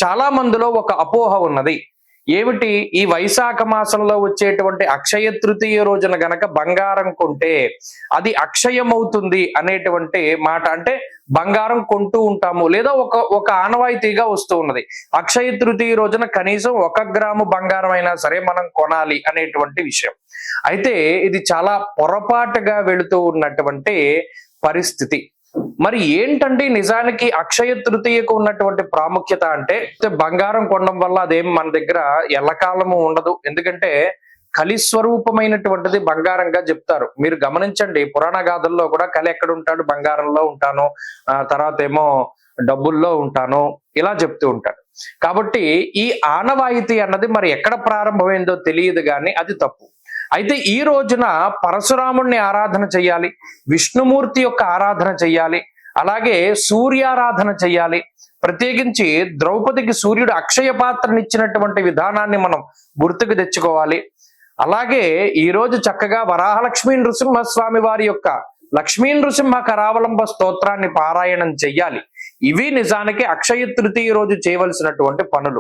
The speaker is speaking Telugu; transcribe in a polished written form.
చాలా మందిలో ఒక అపోహ ఉన్నది. ఏమిటి? ఈ వైశాఖ మాసంలో వచ్చేటువంటి అక్షయ తృతీయ రోజున గనక బంగారం కొంటే అది అక్షయమవుతుంది అనేటువంటి మాట. అంటే బంగారం కొంటూ ఉంటాము, లేదా ఒక ఆనవాయితీగా వస్తూ ఉన్నది. అక్షయ తృతీయ రోజున కనీసం 1 గ్రాము బంగారం అయినా సరే మనం కొనాలి అనేటువంటి విషయం. అయితే ఇది చాలా పొరపాటుగా వెళుతూ ఉన్నటువంటి పరిస్థితి. మరి ఏంటండి నిజానికి అక్షయ తృతీయకు ఉన్నటువంటి ప్రాముఖ్యత అంటే, బంగారం కొనడం వల్ల అదేం మన దగ్గర ఎల్లకాలము ఉండదు. ఎందుకంటే కలిస్వరూపమైనటువంటిది బంగారంగా చెప్తారు. మీరు గమనించండి, పురాణ గాథల్లో కూడా కలి ఎక్కడ ఉంటాడు? బంగారంలో ఉంటాను, తర్వాత ఏమో డబ్బుల్లో ఉంటాను, ఇలా చెప్తూ ఉంటాడు. కాబట్టి ఈ ఆనవాయితీ అన్నది మరి ఎక్కడ ప్రారంభమైందో తెలియదు, కానీ అది తప్పు. అయితే ఈ రోజున పరశురాముణ్ణి ఆరాధన చెయ్యాలి, విష్ణుమూర్తి యొక్క ఆరాధన చెయ్యాలి, అలాగే సూర్యారాధన చెయ్యాలి. ప్రత్యేకించి ద్రౌపదికి సూర్యుడు అక్షయ పాత్రనిచ్చినటువంటి విధానాన్ని మనం గుర్తుకు తెచ్చుకోవాలి. అలాగే ఈ రోజు చక్కగా వరాహలక్ష్మీ నృసింహస్వామి వారి యొక్క లక్ష్మీ నృసింహ కరావలంబ స్తోత్రాన్ని పారాయణం చెయ్యాలి. ఇవి నిజానికి అక్షయ తృతీయ రోజు చేయవలసినటువంటి పనులు.